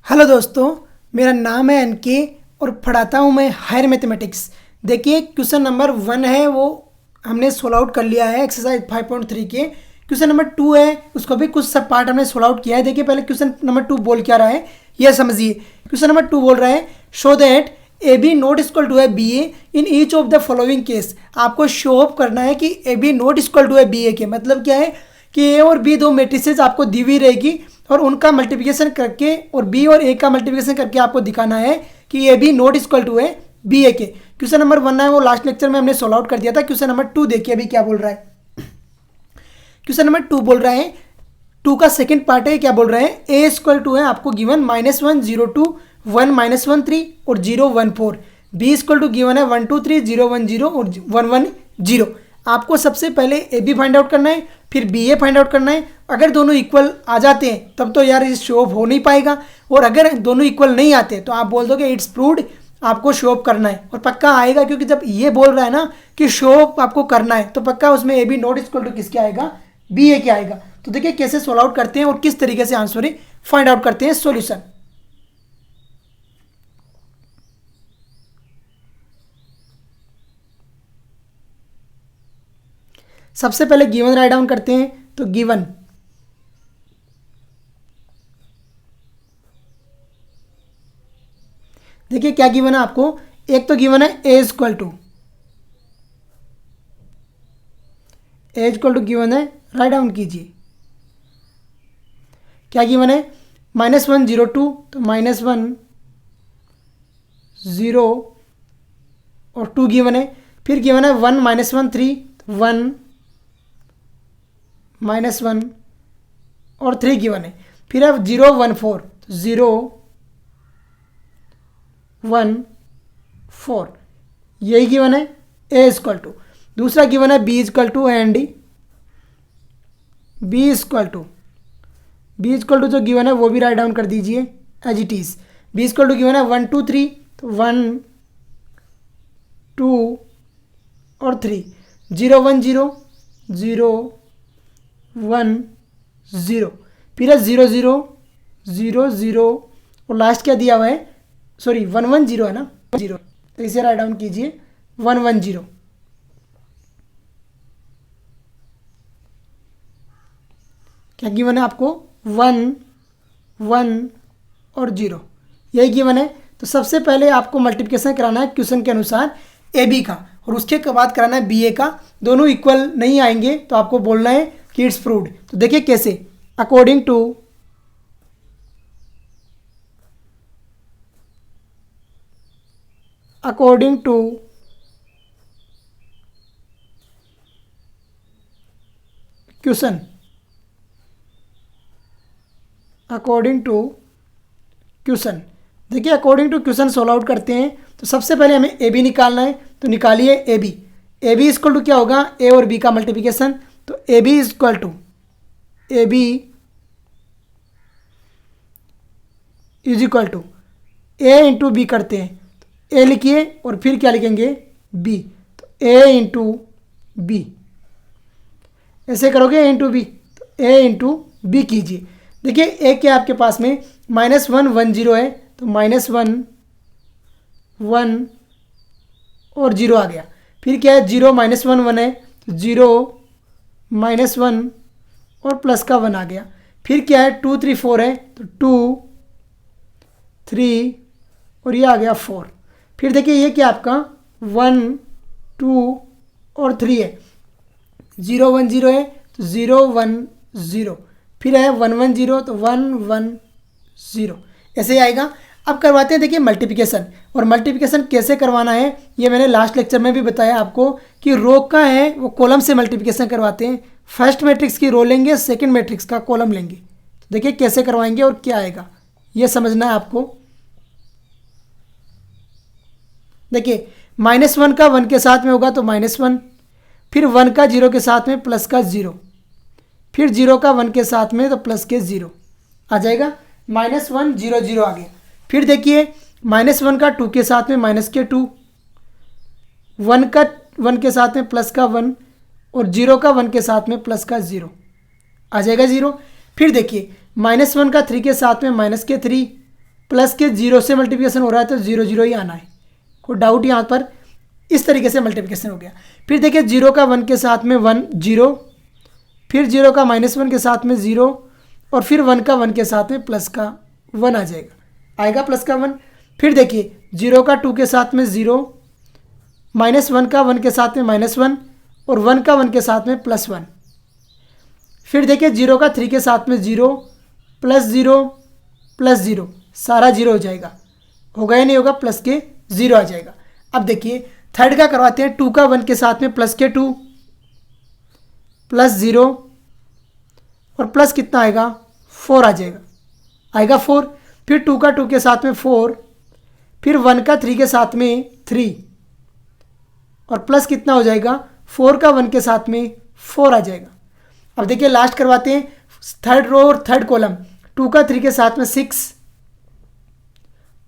Hello दोस्तों, मेरा नाम है एनके और पढ़ाता हूँ मैं हायर मैथमेटिक्स। देखिए क्वेश्चन नंबर 1 है वो हमने सोल्व आउट कर लिया है एक्सरसाइज 5.3 के। क्वेश्चन नंबर 2 है, उसको भी कुछ सब पार्ट हमने सोल्व आउट किया है। देखिए पहले क्वेश्चन नंबर 2 बोल क्या रहा है यह समझिए। क्वेश्चन नंबर 2 बोल रहा है show that A B not equal to है B A in each of the following case. आपको शो ऑफ करना है कि A B not equal to है बी ए के। मतलब क्या है कि ए और बी दो मैट्रिसेस आपको दी हुई रहेगी और उनका मल्टीप्लिकेशन करके और बी और ए का मल्टीप्लिकेशन करके आपको दिखाना है कि A B not equal to है बी ए के। क्वेश्चन नंबर 1 है वो लास्ट लेक्चर में हमने सोल्व आउट कर दिया था। क्वेश्चन नंबर 2 देखिए अभी क्या बोल रहा है। क्वेश्चन नंबर 2 बोल रहा है 2 का सेकंड पार्ट है। क्या बोल रहा है ए इक्वल टू है आपको गिवन -1 0 2 1 -1 3 और 0 1 4। बी इक्वल टू गिवन है 1 2 3 0 1 0 और 1 1 0। आपको सबसे पहले ए बी फाइंड आउट करना है, फिर बी ए फाइंड आउट करना है। अगर दोनों इक्वल आ जाते हैं तब तो यार इस शो ऑफ हो नहीं पाएगा, और अगर दोनों इक्वल नहीं आते तो आप बोल दोगे इट्स प्रूव्ड। आपको शो ऑफ करना है और पक्का आएगा, क्योंकि जब ये बोल रहा है ना कि शो ऑफ आपको करना है तो पक्का उसमें A B not equal to किसके आएगा, बी ए के आएगा। तो देखिए कैसे सोल्व आउट करते हैं और किस तरीके से आंसर फाइंड आउट करते हैं सॉल्यूशन। सबसे पहले गिवन राइट डाउन करते हैं। तो गिवन देखिए क्या गिवन है आपको। एक तो गिवन है ए इक्वल टू गिवन है, राइट डाउन कीजिए। क्या गिवन है -1 0 2 तो -1 0 और 2 गिवन है। फिर गिवन है 1 -1 3 1 -1 और 3 गिवन है। फिर है 0 1 4 0 1 4 यही गिवन है ए इक्वल टू। दूसरा गिवन है B equal to and B equal to जो गिवन है वो भी राइट डाउन कर दीजिए as it is. B equal to given है 1 2 3 तो 1 2 और 3 0 1 0 0 1 0। फिर है 0 0 0 0 और लास्ट क्या दिया हुआ है, सॉरी 1 1 0 है ना, 0। तो इसे राइट डाउन कीजिए 1 1 0। क्या गिवन है आपको 1 1 और 0 यही गिवन है। तो सबसे पहले आपको मल्टीप्लिकेशन कराना है क्वेश्चन के अनुसार ए बी का, और उसके बाद कराना है बी ए का। दोनों इक्वल नहीं आएंगे तो आपको बोलना है कि इट्स प्रूव्ड। तो देखिए कैसे, अकॉर्डिंग टू क्वेश्चन देखिए according to question solve out करते हैं। तो सबसे पहले हमें ए बी निकालना है। तो निकालिए ए बी इक्वल टू क्या होगा, ए और बी का मल्टीप्लिकेशन। तो A B equal to is equal to A into B करते हैं। तो ए लिखिए और फिर क्या लिखेंगे बी। तो ए इंटू बी ऐसे करोगे, ए इंटू बी। तो ए इंटू बी कीजिए। देखिए ए क्या आपके पास में -1 1 0 है, तो -1 1 और 0 आ गया। फिर क्या है 0 -1 1 है, तो 0 -1 और प्लस का 1 आ गया। फिर क्या है 2 3 4 है, तो 2 3 और ये आ गया 4। फिर देखिए ये क्या आपका 1 2 और 3 है, 0 1 0 है, तो 0 1 0। फिर है 1 1 0 तो 1 1 0 ऐसे ही आएगा। अब करवाते हैं देखिए मल्टीप्लिकेशन, और मल्टीप्लिकेशन कैसे करवाना है ये मैंने लास्ट लेक्चर में भी बताया आपको कि रो का है वो कॉलम से मल्टीप्लिकेशन करवाते हैं। फर्स्ट मैट्रिक्स की रो लेंगे, सेकंड मैट्रिक्स का कॉलम लेंगे। तो देखिए कैसे करवाएंगे और क्या आएगा ये समझना है आपको। देखिए -1 का 1 के साथ में होगा तो -1, फिर 1 का 0 के साथ में प्लस का 0, फिर 0 का 1 के साथ में तो प्लस के 0 आ जाएगा। -1 0 0 आ गया। फिर देखिए -1 का 2 के साथ में माइनस के 2, 1 का 1 के साथ में प्लस का 1 और 0 का 1 के साथ में प्लस का 0 आ जाएगा 0। फिर देखिए -1 का 3 के साथ में माइनस के 3, प्लस के जीरो से मल्टीप्लिकेशन हो रहा है तो जीरो जीरो ही आना है, कोई डाउट यहाँ पर। इस तरीके से मल्टीप्लिकेशन हो गया। फिर देखिए जीरो का वन के साथ में वन जीरो, फिर जीरो का माइनस वन के साथ में ज़ीरो, और फिर वन का वन के साथ में प्लस का वन आ जाएगा, आएगा प्लस का वन। फिर देखिए जीरो का टू के साथ में ज़ीरो, माइनस वन का वन के साथ में माइनस वन, और वन का वन के साथ में प्लस वन। फिर देखिए जीरो का थ्री के साथ में ज़ीरो, प्लस ज़ीरो, सारा जीरो हो जाएगा, होगा या नहीं होगा, प्लस के ज़ीरो आ जाएगा। अब देखिए थर्ड का करवाते हैं, टू का वन के साथ में प्लस के टू, प्लस ज़ीरो, और प्लस कितना आएगा, फोर आ जाएगा, आएगा फोर। फिर टू का टू के साथ में फोर, फिर वन का थ्री के साथ में थ्री, और प्लस कितना हो जाएगा, फोर का वन के साथ में फोर आ जाएगा। अब देखिए लास्ट करवाते हैं, थर्ड रो और थर्ड कॉलम, टू का थ्री के साथ में सिक्स,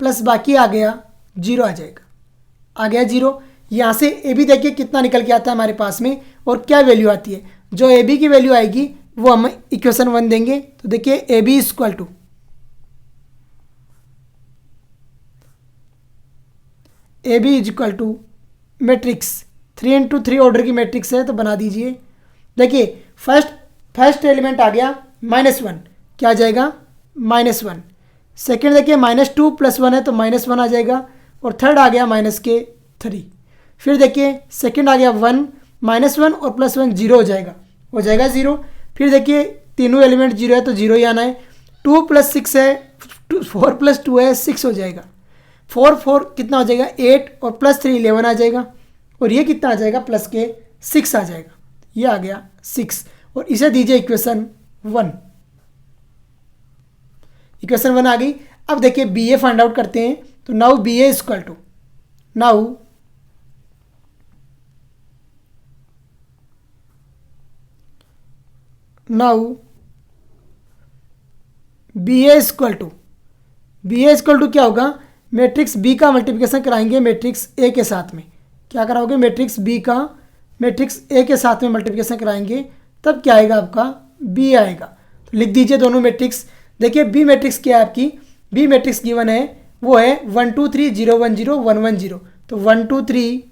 प्लस बाकी आ गया जीरो आ जाएगा, आ गया जीरो। यहाँ से ए बी देखिए कितना निकल के आता है हमारे पास में, और क्या वैल्यू आती है, जो ए बी की वैल्यू आएगी वो हम इक्वेशन वन देंगे। तो देखिए A B equal to matrix 3 × 3 order की मैट्रिक्स है, तो बना दीजिए। देखिए फर्स्ट एलिमेंट आ गया माइनस वन, क्या आ जाएगा, माइनस वन। सेकेंड देखिए माइनस टू प्लस वन है तो माइनस वन आ जाएगा, और थर्ड आ गया माइनस के थ्री। फिर देखिए सेकेंड आ गया वन, माइनस वन और प्लस वन जीरो हो जाएगा जीरो। फिर देखिए तीनों एलिमेंट जीरो है तो जीरो ही आना है। टू प्लस सिक्स है, फोर प्लस टू है, सिक्स हो जाएगा। फोर कितना हो जाएगा, एट, और प्लस थ्री 11 आ जाएगा, और ये कितना आ जाएगा, प्लस के सिक्स आ जाएगा, ये आ गया सिक्स। और इसे दीजिए इक्वेशन वन, इक्वेशन वन आ गई। अब देखिए बी ए फाइंड आउट करते हैं, तो now B A equal to now B A equal to क्या होगा, मैट्रिक्स बी का मल्टीप्लिकेशन कराएंगे मैट्रिक्स ए के साथ में। क्या कराओगे, मैट्रिक्स बी का मैट्रिक्स ए के साथ में मल्टीप्लिकेशन कराएंगे, तब क्या आएगा आपका, बी आएगा। तो लिख दीजिए दोनों मैट्रिक्स। देखिए बी मैट्रिक्स क्या है आपकी, बी मैट्रिक्स गिवन है वो है 1 2 3 0 1 0 1 1 0। तो 1 2 3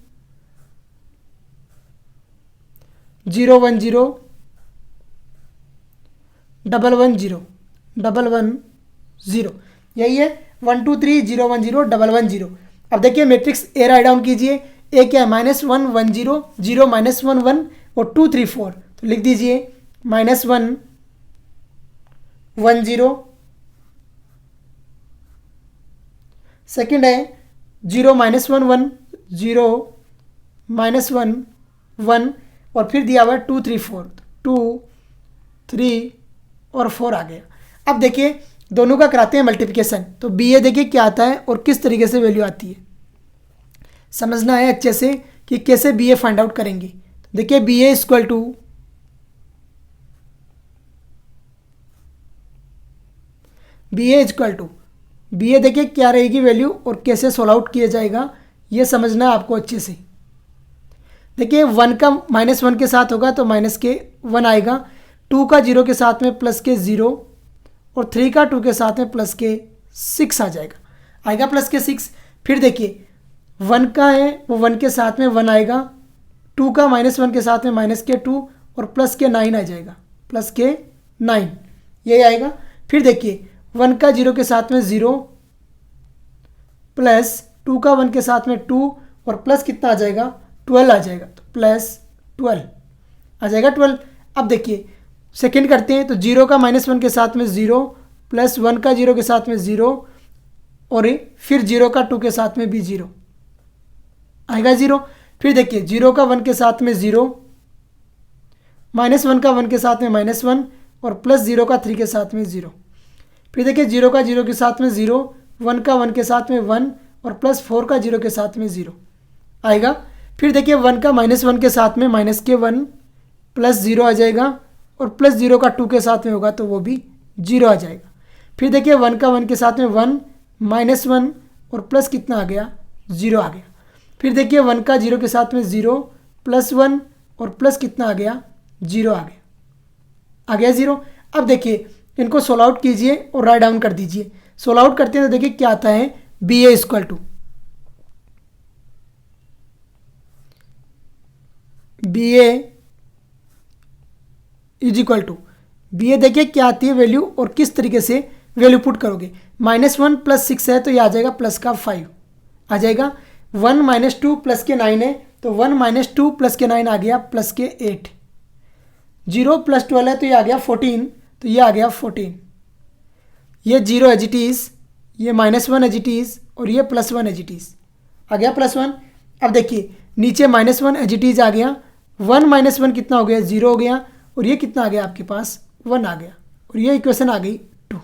0 1 0 1 1 0 1 1 0, यही है 1 2 3 0 1 0 1 1 0। अब देखिए मैट्रिक्स ए राइट डाउन कीजिए। ए क्या है, -1 1 0 0 -1 1 और 2 3 4। तो लिख दीजिए -1 1 0, सेकेंड है 0 -1 1 0 -1 1, और फिर दिया हुआ है 2 3 4, 2 3 और 4 आ गया। अब देखिए दोनों का कराते हैं मल्टीप्लिकेशन, तो बी ए देखिए क्या आता है और किस तरीके से वैल्यू आती है, समझना है अच्छे से कि कैसे बी ए फाइंड आउट करेंगे। देखिए B A equal to B A देखिए क्या रहेगी वैल्यू और कैसे सोल्व आउट किया जाएगा, ये समझना है आपको अच्छे से। देखिए वन का -1 के साथ होगा तो माइनस के वन आएगा, टू का जीरो के साथ में प्लस के ज़ीरो, और थ्री का टू के साथ में प्लस के 6 आ जाएगा प्लस के 6। फिर देखिए वन का है वो वन के साथ में वन आएगा, टू का -1 के साथ में माइनस के 2 और प्लस के 9 आ जाएगा, प्लस के 9 ये आएगा। फिर देखिए वन का जीरो के साथ में 0 प्लस टू का वन के साथ में 2 और प्लस कितना आ जाएगा, 12 आ जाएगा, तो प्लस 12 आ जाएगा 12। अब देखिए सेकेंड करते हैं, तो जीरो का -1 के साथ में 0 प्लस वन का जीरो के साथ में 0 और फिर जीरो का 2 के साथ में भी 0 आएगा 0। फिर देखिए जीरो का 1 के साथ में 0, -1 का 1 के साथ में -1 और प्लस जीरो का 3 के साथ में 0। फिर देखिए जीरो का जीरो के साथ में 0, 1 का 1 के साथ में 1 और प्लस 4 का जीरो के साथ में 0 आएगा। फिर देखिए 1 का -1 के साथ में माइनस के 1 प्लस 0 आ जाएगा, और प्लस 0 का 2 के साथ में होगा तो वो भी 0 आ जाएगा। फिर देखिए 1 का 1 के साथ में 1 -1 और प्लस कितना आ गया, 0 आ गया। फिर देखिए 1 का 0 के साथ में 0 प्लस 1 और प्लस कितना आ गया, 0 आ गया 0। अब देखिए इनको सोल्व आउट कीजिए और राइट डाउन कर दीजिए। सोल्व आउट करते हैं तो देखिए क्या आता है, B A equal to B A is equal to B A देखिए क्या आती है वैल्यू और किस तरीके से वैल्यू पुट करोगे। -1 + 6 है तो ये आ जाएगा प्लस का 5 आ जाएगा। 1 - 2 + के 9 है तो 1 - 2 + के 9 आ गया प्लस के 8। 0 + 12 है तो ये आ गया 14 तो ये आ गया 14। ये 0 एज इट इज़, ये -1 एज इट इज़ और ये +1 एज इट इज़ आ गया +1। अब देखिए नीचे -1 एज इट इज़ आ गया, 1 - 1 कितना हो गया, 0 हो गया और ये कितना आ गया आपके पास 1 आ गया और ये इक्वेशन आ गई 2,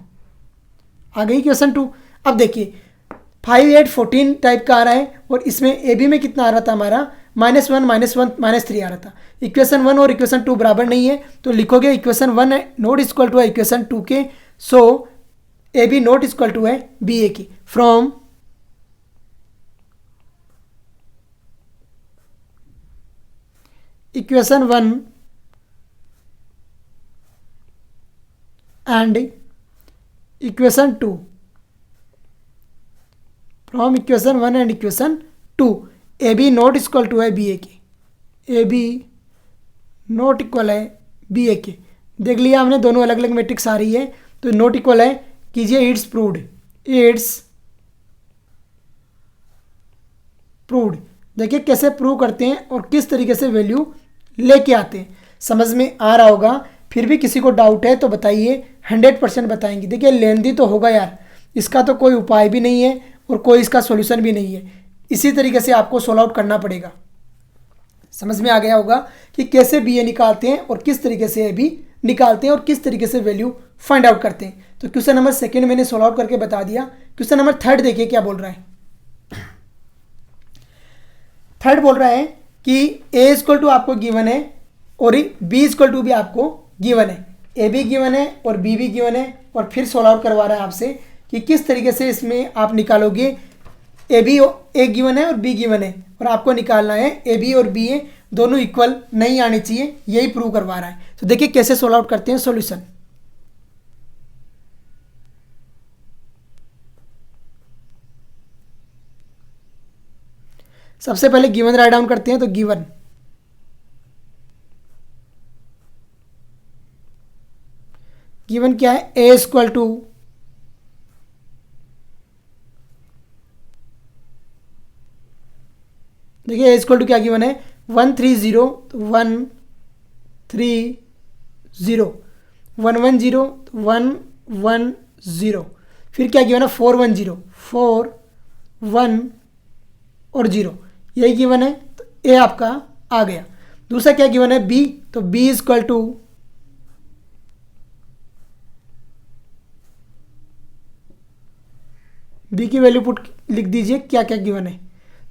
आ गई इक्वेशन 2। अब देखिए 5 8 14 टाइप का आ रहा है और इसमें ए बी में कितना आ रहा था हमारा -1 -1 -3 आ रहा था। इक्वेशन 1 और इक्वेशन 2 बराबर नहीं है तो लिखोगे इक्वेशन 1 नॉट इक्वल टू है इक्वेशन 2 के, so A B not equal to है बी ए की। From equation 1 and equation 2, from equation 1 and equation 2 A B not equal to है बी ए के, ए बी नॉट इक्वल है B A के। देख लिया हमने दोनों अलग अलग मैट्रिक्स आ रही है तो नॉट इक्वल है कीजिए, इट्स प्रूव्ड, इट्स प्रूव्ड। देखिए कैसे प्रूव करते हैं और किस तरीके से वैल्यू लेके आते हैं, समझ में आ रहा होगा। फिर भी किसी को डाउट है तो बताइए, 100% बताएंगे। देखिए लेंदी तो होगा यार, इसका तो कोई उपाय भी नहीं है और कोई इसका सॉल्यूशन भी नहीं है, इसी तरीके से आपको सॉल्व आउट करना पड़ेगा। समझ में आ गया होगा कि कैसे बी ए निकालते हैं और किस तरीके से ए बी निकालते हैं और किस तरीके से वैल्यू फाइंड आउट करते हैं। तो क्वेश्चन नंबर 2 मैंने सॉल्व आउट करके बता दिया। क्वेश्चन नंबर 3 देखिए क्या बोल रहा है। 3 बोल रहा है कि ए इक्वल टू आपको गिवन है और बी इक्वल टू भी आपको गिवन है, ए बी गिवन है और बी भी गिवन है और फिर सॉल्व आउट करवा रहा है आपसे कि किस तरीके से इसमें आप निकालोगे। ए बी ए गिवन है और बी गिवन है और आपको निकालना है ए बी और बी ए दोनों इक्वल नहीं आने चाहिए, यही प्रूव करवा रहा है। तो देखिए कैसे सॉल्व आउट करते हैं सॉल्यूशन। सबसे पहले गिवन राइट डाउन करते हैं तो गिवन क्या है, ए इक्वल टू देखिए ए इक्वल टू क्या गिवन है 130 तो 130 110 तो 110 फिर क्या गिवन है 410 4 1 और 0 यही गिवन है तो ए आपका आ गया। दूसरा क्या गिवन है बी, तो बी इक्वल टू बी की वैल्यू पुट लिख दीजिए क्या क्या गिवन है।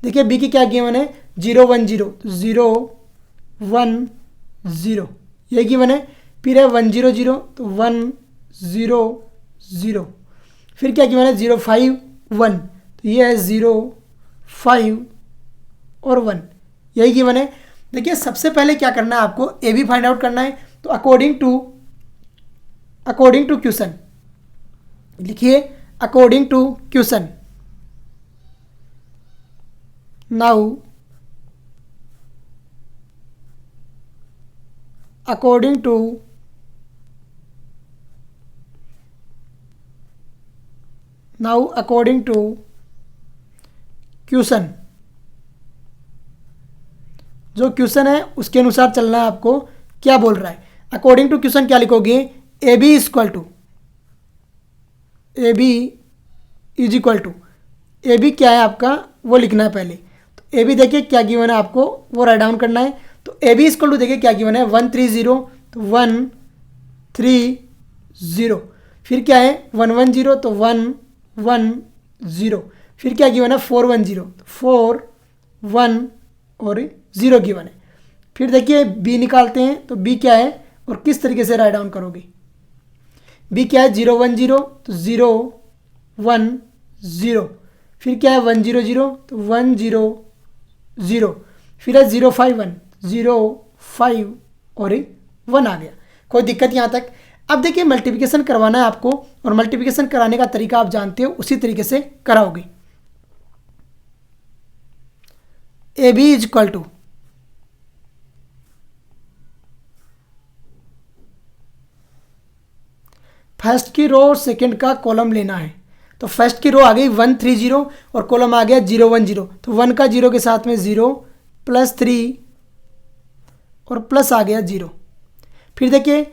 देखिए बी की क्या गिवन है 0 1 0 तो 0 1 0 ये गिवन है। फिर है 1 0 0 तो 1 0 0 फिर क्या गिवन है 0 5 1 तो ये है 0 5 और 1 यही गिवन है। देखिए सबसे पहले क्या करना है आपको ए बी फाइंड आउट करना है तो अकॉर्डिंग टू क्वेश्चन लिखिए according to question. Now according to question, जो क्वेश्चन है उसके अनुसार चलना है आपको। क्या बोल रहा है अकॉर्डिंग टू क्वेश्चन क्या लिखोगे A B equal to A B is equal to A B क्या है आपका वो लिखना है पहले। तो ए बी देखिए क्या गिवन है आपको वो राइट डाउन करना है। तो ए बी इक्वल टू देखिए क्या गिवन है 130 तो 130 फिर क्या है 110 तो 110 फिर क्या गिवन है 410 तो 4 1 और 0 गिवन है। फिर देखिए बी निकालते हैं तो बी क्या है और किस तरीके से राइट डाउन करोगे। बी क्या है 0 1 0 तो 0 1 0 फिर क्या है 1 0 0 तो 1 0 0 फिर है 0 5 1 0 5 और 1 आ गया। कोई दिक्कत यहाँ तक। अब देखिए मल्टीप्लिकेशन करवाना है आपको, और मल्टीप्लिकेशन कराने का तरीका आप जानते हो, उसी तरीके से कराओगे। A B is equal to first की रो और सेकंड का कॉलम लेना है। तो फर्स्ट की रो आ गई 130 और कॉलम आ गया 010। तो 1 का 0 के साथ में 0 प्लस 3 और प्लस आ गया 0। फिर देखिए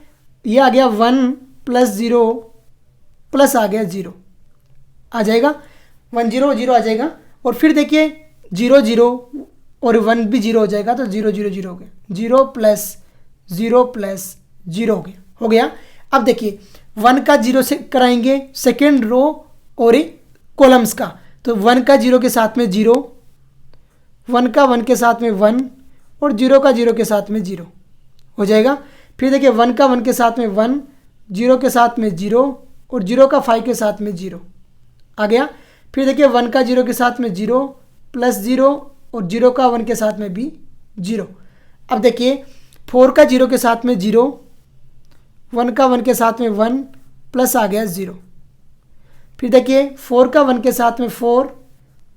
ये आ गया 1 प्लस 0 प्लस आ गया 0, आ जाएगा 1 0 0 आ जाएगा। और फिर देखिए 0 0 और 1 भी 0 हो जाएगा, तो 0 0 0 हो गया, 0 प्लस 0 प्लस 0 हो गया। अब देखिए 1 का 0 से कराएंगे सेकेंड रो और कॉलम्स का। तो 1 का 0 के साथ में 0, 1 का 1 के साथ में 1 और 0 का 0 के साथ में 0 हो जाएगा। फिर देखिए 1 का 1 के साथ में 1, 0 के साथ में 0 और 0 का 5 के साथ में 0 आ गया। फिर देखिए 1 का 0 के साथ में 0 प्लस 0 और 0 का 1 के साथ में भी 0। अब देखिए 4 का 0 के साथ में 0, 1 का 1 के साथ में 1 प्लस आ गया 0। फिर देखिए 4 का 1 के साथ में 4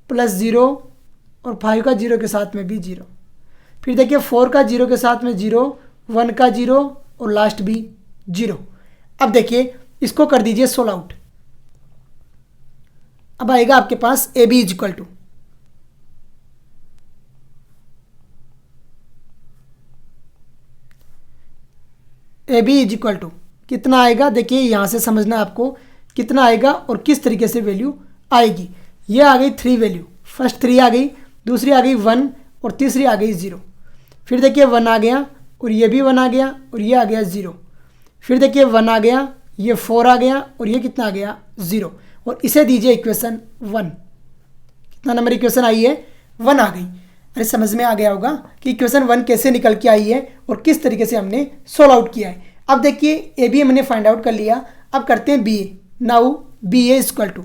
प्लस 0 और 5 का 0 के साथ में भी 0। फिर देखिए 4 का 0 के साथ में 0, 1 का 0 और लास्ट भी 0। अब देखिए इसको कर दीजिए सोल्व आउट। अब आएगा आपके पास A B is equal to A B is equal to कितना आएगा। देखिए यहाँ से समझना आपको कितना आएगा और किस तरीके से वैल्यू आएगी। ये आ गई 3 वैल्यू, फर्स्ट 3 आ गई, दूसरी आ गई 1 और तीसरी आ गई 0। फिर देखिए 1 आ गया और ये भी 1 आ गया और ये आ गया 0। फिर देखिए 1 आ गया, ये 4 आ गया और ये कितना आ गया 0। और इसे दीजिए इक्वेशन 1। कितना नंबर इक्वेशन आई है 1 आ गई। अरे समझ में आ गया होगा कि इक्वेशन 1 कैसे निकल के आई है और किस तरीके से हमने सोल्व आउट किया है। अब देखिए ए बी हमने फाइंड आउट कर लिया, अब करते हैं B A. Now B A equal to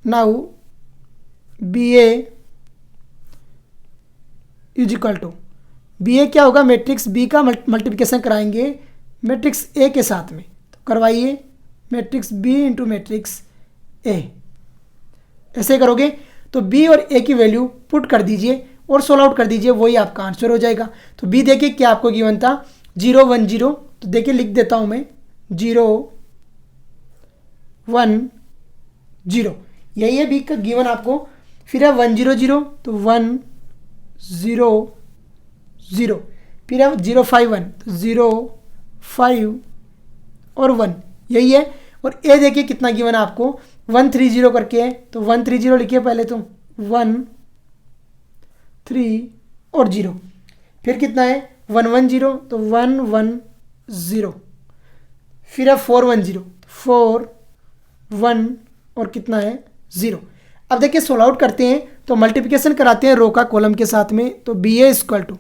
now B A is equal to B A क्या होगा, मैट्रिक्स बी का मल्टीप्लिकेशन कराएंगे मैट्रिक्स ए के साथ में। तो करवाइए matrix B into matrix A. ऐसे करोगे तो बी और ए की वैल्यू पुट कर दीजिए और सोल्व आउट कर दीजिए, वही आपका आंसर हो जाएगा। तो बी देखिए क्या आपको गिवन था 0 1 0। तो देखिए लिख देता हूँ मैं 0 1 0, यही है बी का गिवन आपको। फिर है 1 0 0, तो 1 0 0। फिर है 0 5 1, तो 0 5 और 1, यही है। और ए देखिए कितना गिवन है आपको 1 3 0 करके है, तो 1 3 0 लिखिए पहले, तो 1 3 और 0। फिर कितना है 1 1 0, तो 1 1 0। फिर है 4 1 0, 4 1 और कितना है 0। अब देखिए सोल्व आउट करते हैं, तो मल्टीप्लिकेशन कराते हैं रो का कॉलम के साथ में। तो B A equal to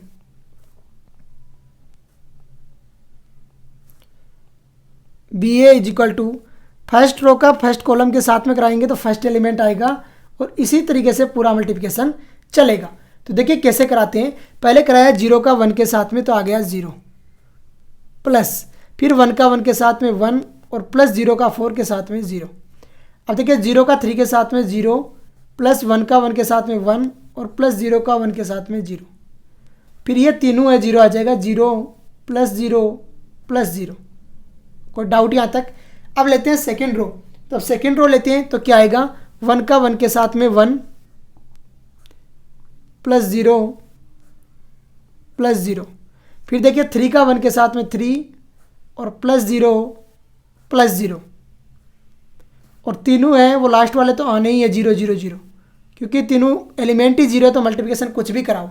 B A is equal to first row का फर्स्ट कॉलम के साथ में कराएंगे तो फर्स्ट एलिमेंट आएगा और इसी तरीके से पूरा मल्टीप्लिकेशन चलेगा। तो देखिए कैसे कराते हैं, पहले कराया 0 का 1 के साथ में, तो आ गया 0 प्लस, फिर 1 का 1 के साथ में 1 और प्लस 0 का 4 के साथ में 0। अब देखिए 0 का 3 के साथ में 0 प्लस 1 का 1 के साथ में 1 और प्लस 0 का 1 के साथ में 0। फिर ये तीनों है 0 आ जाएगा, 0 प्लस 0 प्लस 0। कोई डाउट यहाँ तक। अब लेते हैं सेकेंड रो। तो अब सेकेंड रो लेते हैं तो क्या आएगा 1 का 1 के साथ में 1 प्लस 0 प्लस 0। फिर देखिए 3 का 1 के साथ में 3 और प्लस 0 प्लस 0। और तीनों है वो लास्ट वाले तो आने ही है 0 0 0, क्योंकि तीनों एलिमेंट ही 0 है, तो मल्टीप्लिकेशन कुछ भी कराओ।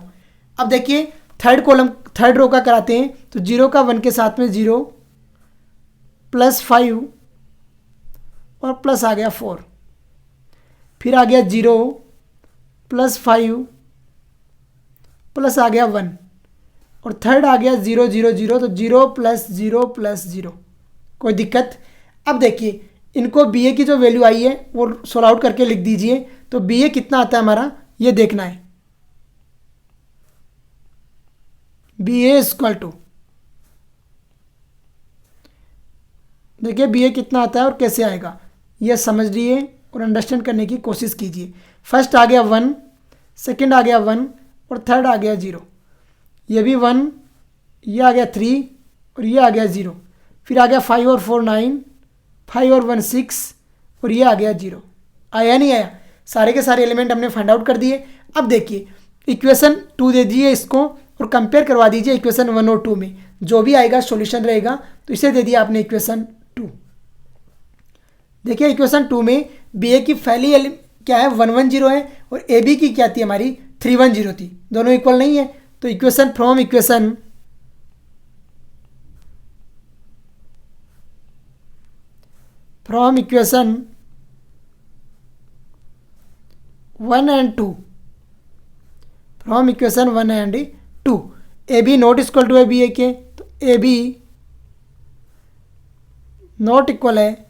अब देखिए थर्ड रो का कराते हैं। तो 0 का 1 के साथ में 0 प्लस 5 और प्लस आ गया 4। फिर आ गया 0 प्लस 5 प्लस आ गया 1 और थर्ड आ गया 0 0 0, तो 0 प्लस 0 प्लस 0। कोई दिक्कत। अब देखिए इनको बी ए की जो वैल्यू आई है वो सोल्व आउट करके लिख दीजिए। तो बी ए कितना आता है हमारा ये देखना है। बी ए इक्वल टू, देखिए बी ए कितना आता है और कैसे आएगा ये समझ लिए और अंडरस्टैंड करने की कोशिश कीजिए। फर्स्ट आ गया 1, सेकंड आ गया 1 और थर्ड आ गया 0, ये भी 1, ये आ गया 3 और ये आ गया 0, फिर आ गया 5 और 4 9, 5 और 1 6 और ये आ गया 0। आया नहीं आया? सारे के सारे एलिमेंट हमने फाइंड आउट कर दिए। अब देखिए इक्वेशन 2 दे दीजिए इसको और कंपेयर करवा दीजिए इक्वेशन 1 और 2 में, जो भी आएगा सॉल्यूशन रहेगा। तो इसे दे दिया आपने इक्वेशन 2। देखिए इक्वेशन 2 में बी ए की पहली क्या है 110 है और ए बी की क्या थी हमारी 310 थी, दोनों इक्वल नहीं है। तो equation from equation 1 and 2, from equation 1 and 2 A B not equal to है बी ए के, तो ए बी नॉट इक्वल है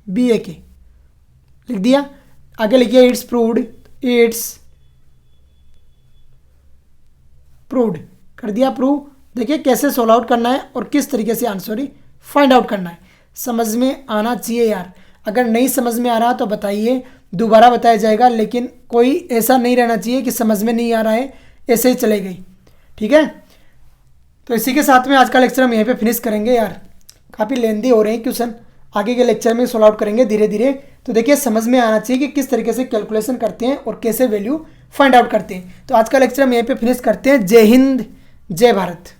बी ए के, लिख दिया। आगे लिखिए इट्स प्रूव्ड, कर दिया प्रूव। देखिए कैसे सोल्व आउट करना है और किस तरीके से आंसर फाइंड आउट करना है, समझ में आना चाहिए यार। अगर नहीं समझ में आ रहा तो बताइए, दोबारा बताया जाएगा, लेकिन कोई ऐसा नहीं रहना चाहिए कि समझ में नहीं आ रहा है ऐसे ही चले गई, ठीक है। तो इसी के साथ में आज का लेक्चर हम यहीं पे फिनिश करेंगे यार, काफ़ी लेंदी हो रहे हैं क्वेश्चन, आगे के लेक्चर में सोल्व आउट करेंगे धीरे धीरे। तो देखिए समझ में आना चाहिए कि किस तरीके से कैलकुलेशन करते हैं और कैसे वैल्यू फाइंड आउट करते हैं। तो आज का लेक्चर हम यहीं पे फिनिश करते हैं। जय हिंद, जय भारत।